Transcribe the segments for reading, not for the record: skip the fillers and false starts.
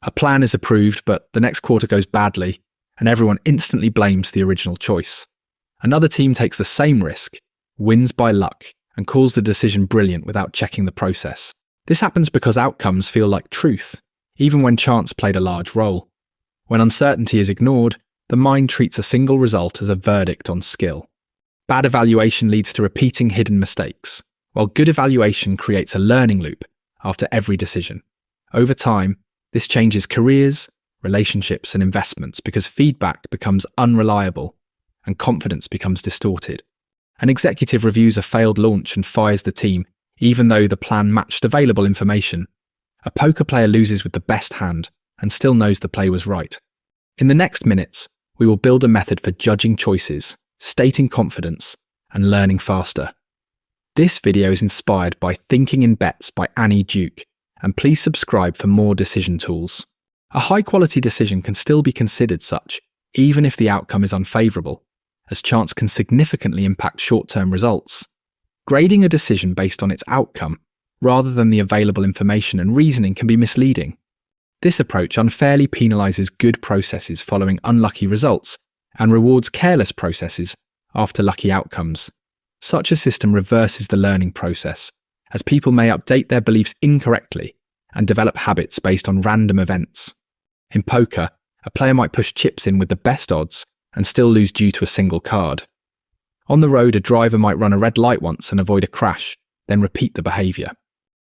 A plan is approved, but the next quarter goes badly, and everyone instantly blames the original choice. Another team takes the same risk, wins by luck, and calls the decision brilliant without checking the process. This happens because outcomes feel like truth, even when chance played a large role. When uncertainty is ignored, the mind treats a single result as a verdict on skill. Bad evaluation leads to repeating hidden mistakes, while good evaluation creates a learning loop after every decision. Over time, this changes careers, relationships, and investments because feedback becomes unreliable and confidence becomes distorted. An executive reviews a failed launch and fires the team, even though the plan matched available information. A poker player loses with the best hand and still knows the play was right. In the next minutes, we will build a method for judging choices, stating confidence, and learning faster. This video is inspired by Thinking in Bets by Annie Duke, and please subscribe for more decision tools. A high-quality decision can still be considered such, even if the outcome is unfavourable, as chance can significantly impact short-term results. Grading a decision based on its outcome, rather than the available information and reasoning, can be misleading. This approach unfairly penalises good processes following unlucky results and rewards careless processes after lucky outcomes. Such a system reverses the learning process, as people may update their beliefs incorrectly and develop habits based on random events. In poker, a player might push chips in with the best odds and still lose due to a single card. On the road, a driver might run a red light once and avoid a crash, then repeat the behaviour.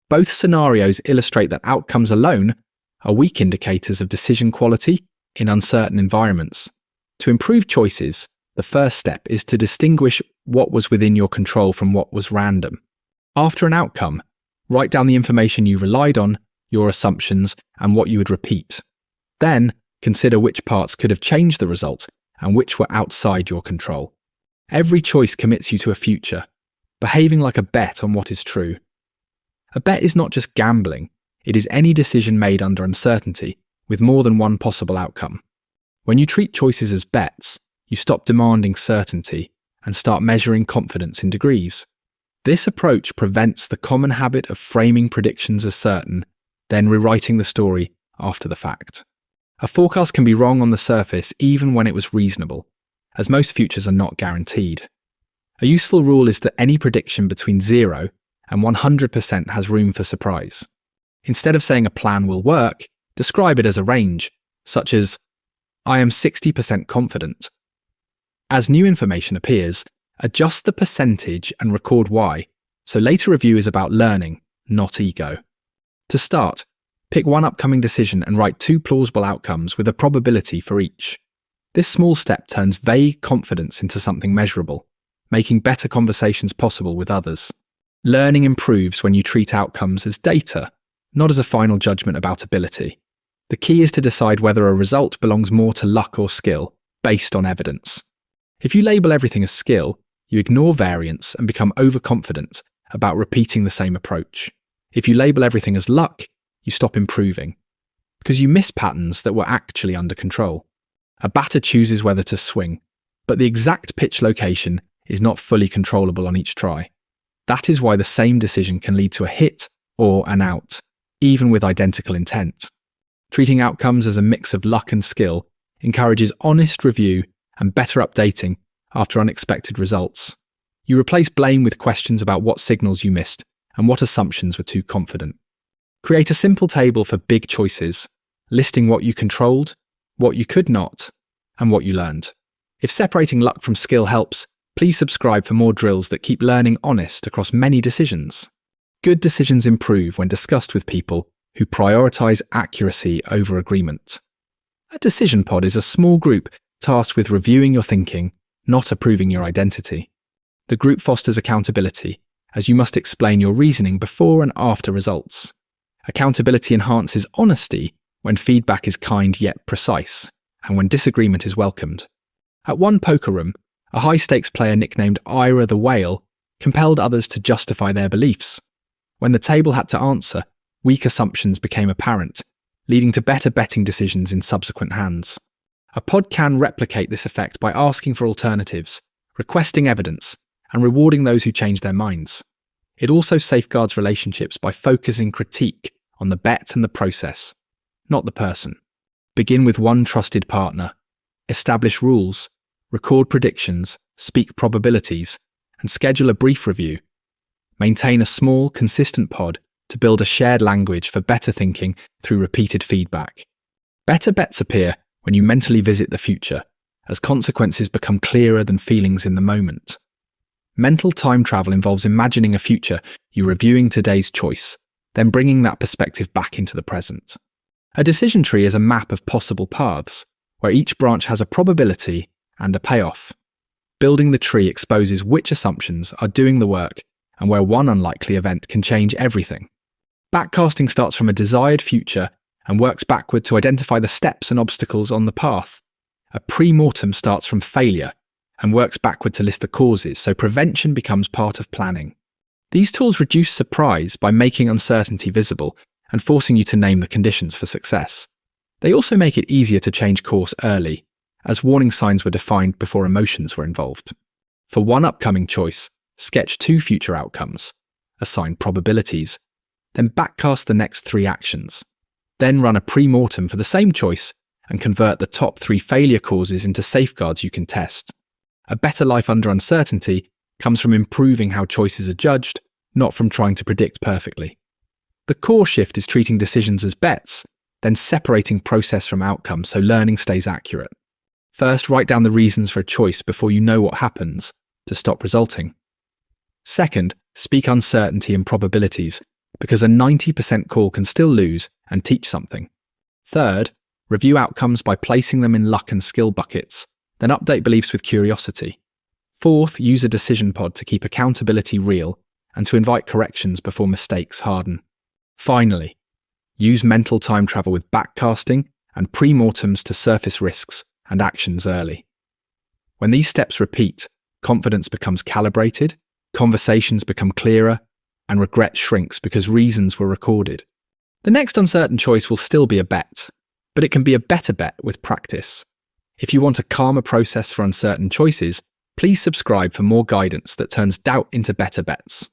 Both scenarios illustrate that outcomes alone are weak indicators of decision quality in uncertain environments. To improve choices, the first step is to distinguish what was within your control from what was random. After an outcome, write down the information you relied on, your assumptions, and what you would repeat. Then, consider which parts could have changed the result and which were outside your control. Every choice commits you to a future, behaving like a bet on what is true. A bet is not just gambling, it is any decision made under uncertainty with more than one possible outcome. When you treat choices as bets, you stop demanding certainty and start measuring confidence in degrees. This approach prevents the common habit of framing predictions as certain, then rewriting the story after the fact. A forecast can be wrong on the surface even when it was reasonable, as most futures are not guaranteed. A useful rule is that any prediction between 0 and 100% has room for surprise. Instead of saying a plan will work, describe it as a range, such as, I am 60% confident. As new information appears, adjust the percentage and record why, so later review is about learning, not ego. To start, pick one upcoming decision and write 2 plausible outcomes with a probability for each. This small step turns vague confidence into something measurable, making better conversations possible with others. Learning improves when you treat outcomes as data, not as a final judgment about ability. The key is to decide whether a result belongs more to luck or skill, based on evidence. If you label everything as skill, you ignore variance and become overconfident about repeating the same approach. If you label everything as luck, you stop improving, because you miss patterns that were actually under control. A batter chooses whether to swing, but the exact pitch location is not fully controllable on each try. That is why the same decision can lead to a hit or an out, even with identical intent. Treating outcomes as a mix of luck and skill encourages honest review and better updating after unexpected results. You replace blame with questions about what signals you missed and what assumptions were too confident. Create a simple table for big choices, listing what you controlled, what you could not, and what you learned. If separating luck from skill helps, please subscribe for more drills that keep learning honest across many decisions. Good decisions improve when discussed with people who prioritize accuracy over agreement. A decision pod is a small group tasked with reviewing your thinking, not approving your identity. The group fosters accountability, as you must explain your reasoning before and after results. Accountability enhances honesty when feedback is kind yet precise, and when disagreement is welcomed. At one poker room, a high-stakes player nicknamed Ira the Whale compelled others to justify their beliefs. When the table had to answer, weak assumptions became apparent, leading to better betting decisions in subsequent hands. A pod can replicate this effect by asking for alternatives, requesting evidence, and rewarding those who change their minds. It also safeguards relationships by focusing critique on the bet and the process, not the person. Begin with one trusted partner. Establish rules, record predictions, speak probabilities, and schedule a brief review. Maintain a small, consistent pod to build a shared language for better thinking through repeated feedback. Better bets appear when you mentally visit the future, as consequences become clearer than feelings in the moment. Mental time travel involves imagining a future you reviewing today's choice, then bringing that perspective back into the present. A decision tree is a map of possible paths, where each branch has a probability and a payoff. Building the tree exposes which assumptions are doing the work and where one unlikely event can change everything. Backcasting starts from a desired future and works backward to identify the steps and obstacles on the path. A premortem starts from failure and works backward to list the causes, so prevention becomes part of planning. These tools reduce surprise by making uncertainty visible and forcing you to name the conditions for success. They also make it easier to change course early, as warning signs were defined before emotions were involved. For one upcoming choice, sketch 2 future outcomes, assign probabilities, then backcast the next 3 actions. Then run a premortem for the same choice and convert the top 3 failure causes into safeguards you can test. A better life under uncertainty comes from improving how choices are judged, not from trying to predict perfectly. The core shift is treating decisions as bets, then separating process from outcome so learning stays accurate. First, write down the reasons for a choice before you know what happens to stop resulting. Second, speak uncertainty and probabilities, because a 90% call can still lose and teach something. Third, review outcomes by placing them in luck and skill buckets, then update beliefs with curiosity. Fourth, use a decision pod to keep accountability real and to invite corrections before mistakes harden. Finally, use mental time travel with backcasting and premortems to surface risks and actions early. When these steps repeat, confidence becomes calibrated, conversations become clearer, and regret shrinks because reasons were recorded. The next uncertain choice will still be a bet, but it can be a better bet with practice. If you want a calmer process for uncertain choices, please subscribe for more guidance that turns doubt into better bets.